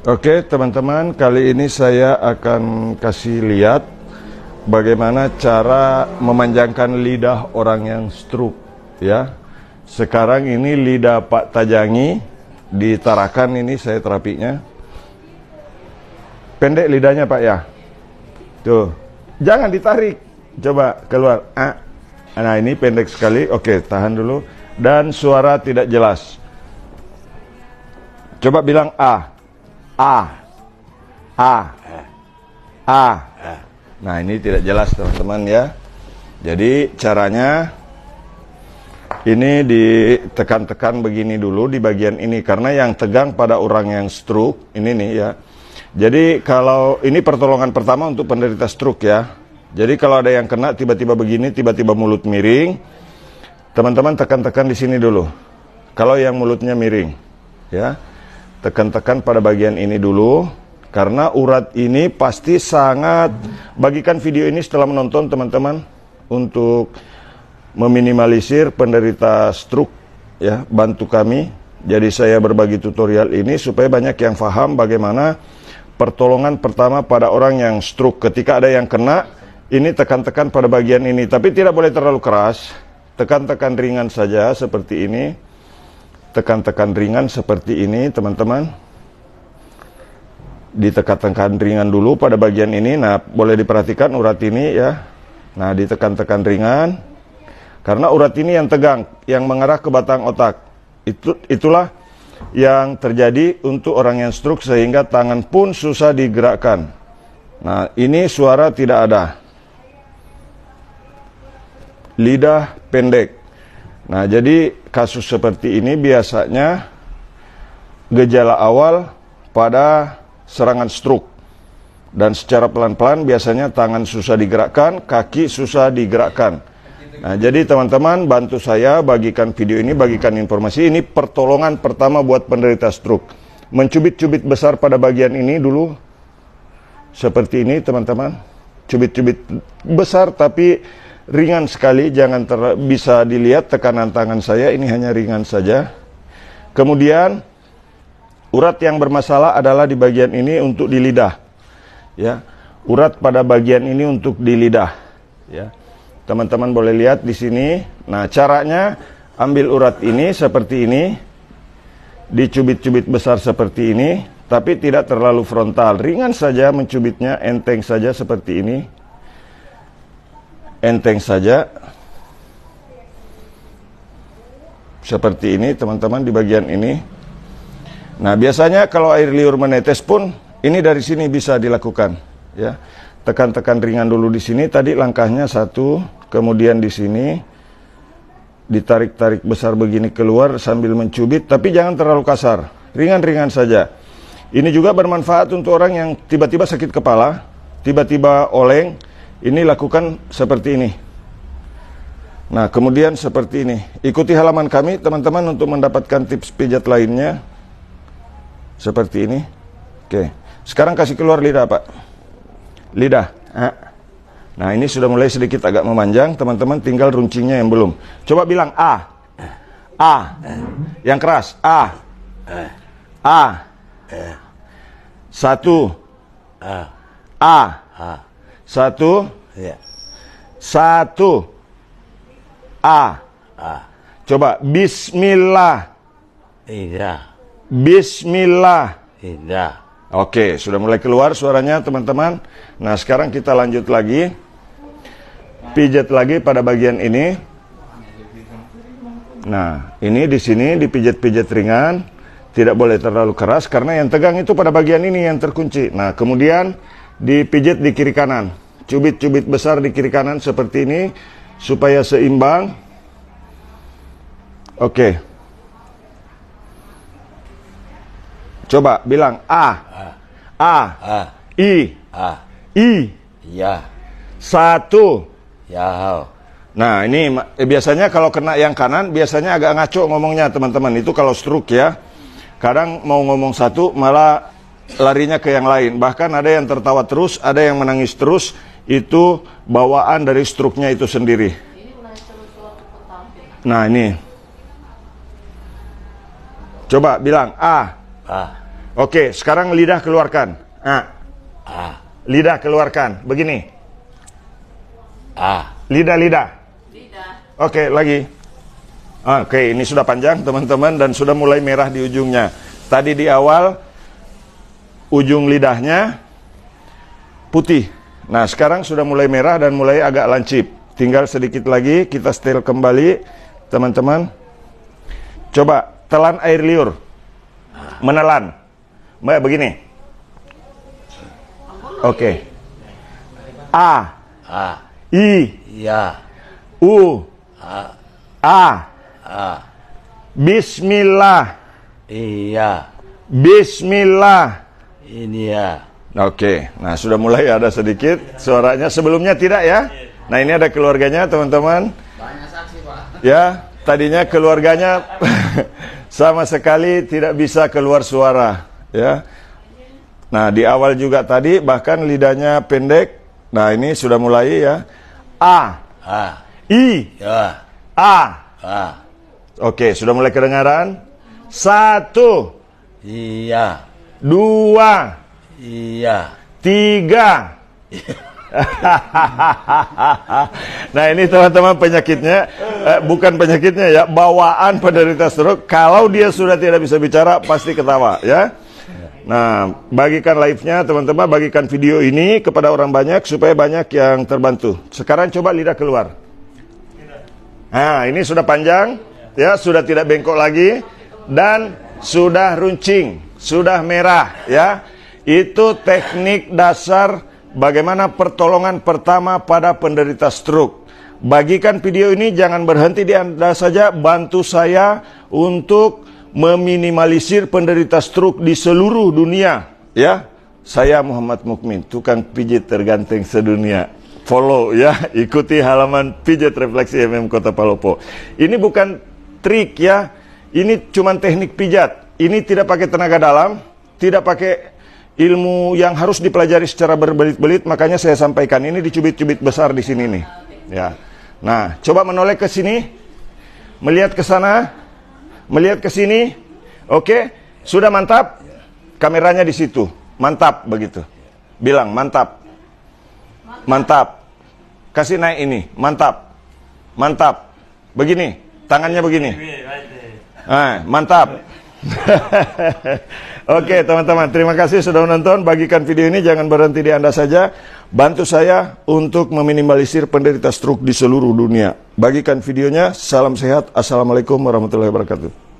Oke teman-teman, kali ini saya akan kasih lihat bagaimana cara memanjangkan lidah orang yang stroke ya. Sekarang ini lidah Pak Tajangi di Tarakan, ini saya terapinya. Pendek lidahnya Pak ya. Tuh. Jangan ditarik. Coba keluar. Nah, ini pendek sekali. Oke, tahan dulu. Dan suara tidak jelas. Coba bilang A. Nah, ini tidak jelas teman-teman ya. Jadi caranya ini ditekan-tekan begini dulu di bagian ini, karena yang tegang pada orang yang stroke ini nih ya. Jadi kalau ini pertolongan pertama untuk penderita stroke ya. Jadi kalau ada yang kena tiba-tiba begini, tiba-tiba mulut miring, teman-teman tekan-tekan di sini dulu. Kalau yang mulutnya miring ya, tekan-tekan pada bagian ini dulu, karena urat ini pasti sangat. Bagikan video ini setelah menonton teman-teman untuk meminimalisir penderita stroke ya, bantu kami. Jadi saya berbagi tutorial ini supaya banyak yang paham bagaimana pertolongan pertama pada orang yang stroke. Ketika ada yang kena, ini tekan-tekan pada bagian ini, tapi tidak boleh terlalu keras. Tekan-tekan ringan saja seperti ini. Tekan-tekan ringan seperti ini teman-teman. Ditekan-tekan ringan dulu pada bagian ini. Nah, boleh diperhatikan urat ini ya. Nah, ditekan-tekan ringan, karena urat ini yang tegang, yang mengarah ke batang otak. Itulah yang terjadi untuk orang yang stroke, sehingga tangan pun susah digerakkan. Nah, ini suara tidak ada. Lidah pendek. Nah, jadi kasus seperti ini biasanya gejala awal pada serangan stroke. Dan secara pelan-pelan biasanya tangan susah digerakkan, kaki susah digerakkan. Nah, jadi teman-teman bantu saya bagikan video ini, bagikan informasi ini. Pertolongan pertama buat penderita stroke. Mencubit-cubit besar pada bagian ini dulu. Seperti ini teman-teman. Cubit-cubit besar tapi ringan sekali, jangan bisa dilihat tekanan tangan saya, ini hanya ringan saja. Kemudian urat yang bermasalah adalah di bagian ini untuk di lidah. Ya. Urat pada bagian ini untuk di lidah, ya. Teman-teman boleh lihat di sini. Nah, caranya ambil urat ini seperti ini. Dicubit-cubit besar seperti ini, tapi tidak terlalu frontal. Ringan saja mencubitnya, enteng saja seperti ini. Enteng saja seperti ini teman-teman di bagian ini. Nah, biasanya kalau air liur menetes pun ini dari sini bisa dilakukan ya. Tekan-tekan ringan dulu di sini, tadi langkahnya satu, kemudian di sini ditarik-tarik besar begini keluar sambil mencubit, tapi jangan terlalu kasar, ringan-ringan saja. Ini juga bermanfaat untuk orang yang tiba-tiba sakit kepala, tiba-tiba oleng. Ini lakukan seperti ini. Nah, kemudian seperti ini. Ikuti halaman kami teman-teman untuk mendapatkan tips pijat lainnya. Seperti ini. Oke. Sekarang kasih keluar lidah Pak. Lidah. Nah, ini sudah mulai sedikit agak memanjang. Teman-teman tinggal runcingnya yang belum. Coba bilang A. Yang keras. A. Satu. Satu. Ya. Satu. Coba bismillah. Tidak. Bismillah. Tidak. Oke, sudah mulai keluar suaranya teman-teman. Nah, sekarang kita lanjut lagi. Pijat lagi pada bagian ini. Nah, ini di sini dipijat-pijat ringan. Tidak boleh terlalu keras karena yang tegang itu pada bagian ini yang terkunci. Nah, kemudian dipijat di kiri kanan. Cubit-cubit besar di kiri kanan seperti ini supaya seimbang. Oke. Coba bilang I. Ya. Satu. Ya. Nah, ini biasanya kalau kena yang kanan biasanya agak ngaco ngomongnya teman-teman. Itu kalau stroke ya. Kadang mau ngomong satu malah larinya ke yang lain. Bahkan ada yang tertawa terus, ada yang menangis terus. Itu bawaan dari stroke-nya itu sendiri. Nah, ini. Coba bilang A. Oke, sekarang lidah keluarkan. A. Lidah keluarkan. Begini. A. Lidah. Oke, lagi. Oke, ini sudah panjang teman-teman dan sudah mulai merah di ujungnya. Tadi di awal ujung lidahnya putih. Nah, sekarang sudah mulai merah dan mulai agak lancip. Tinggal sedikit lagi kita setel kembali, teman-teman. Coba telan air liur. Menelan. Mbak, begini. Oke. A. A. I. Ya. U. A. A. A. Bismillah. Iya. Bismillah. Ini ya. Oke, nah sudah mulai ada sedikit suaranya. Sebelumnya tidak ya. Nah ini ada keluarganya teman-teman. Banyak saksi, Pak. Ya, tadinya keluarganya sama sekali tidak bisa keluar suara. Ya. Nah di awal juga tadi bahkan lidahnya pendek. Nah ini sudah mulai ya. A. A. I. Ya. A. A. Oke, sudah mulai kedengaran. 1, Iya. 2, Iya. 3. Nah ini teman-teman penyakitnya, bukan penyakitnya ya, bawaan penderita stroke. Kalau dia sudah tidak bisa bicara pasti ketawa ya. Nah bagikan live-nya teman-teman, bagikan video ini kepada orang banyak supaya banyak yang terbantu. Sekarang coba lidah keluar. Nah ini sudah panjang ya, sudah tidak bengkok lagi dan sudah runcing, sudah merah ya. Itu teknik dasar bagaimana pertolongan pertama pada penderita stroke. Bagikan video ini, jangan berhenti di Anda saja, bantu saya untuk meminimalisir penderita stroke di seluruh dunia ya. Saya Muhammad Mukmin, tukang pijit terganteng sedunia. Follow ya, ikuti halaman Pijat Refleksi MM Kota Palopo. Ini bukan trik ya, ini cuma teknik pijat. Ini tidak pakai tenaga dalam, tidak pakai ilmu yang harus dipelajari secara berbelit-belit, makanya saya sampaikan ini dicubit-cubit besar di sini nih. Ya. Nah, coba menoleh ke sini, melihat ke sana, melihat ke sini. Oke, sudah mantap. Kameranya di situ, mantap begitu. Bilang mantap, mantap. Kasih naik ini, mantap, mantap. Begini, tangannya begini. Mantap. Oke teman-teman, terima kasih sudah menonton. Bagikan video ini, jangan berhenti di Anda saja. Bantu saya untuk meminimalisir penderita stroke di seluruh dunia. Bagikan videonya. Salam sehat. Assalamualaikum warahmatullahi wabarakatuh.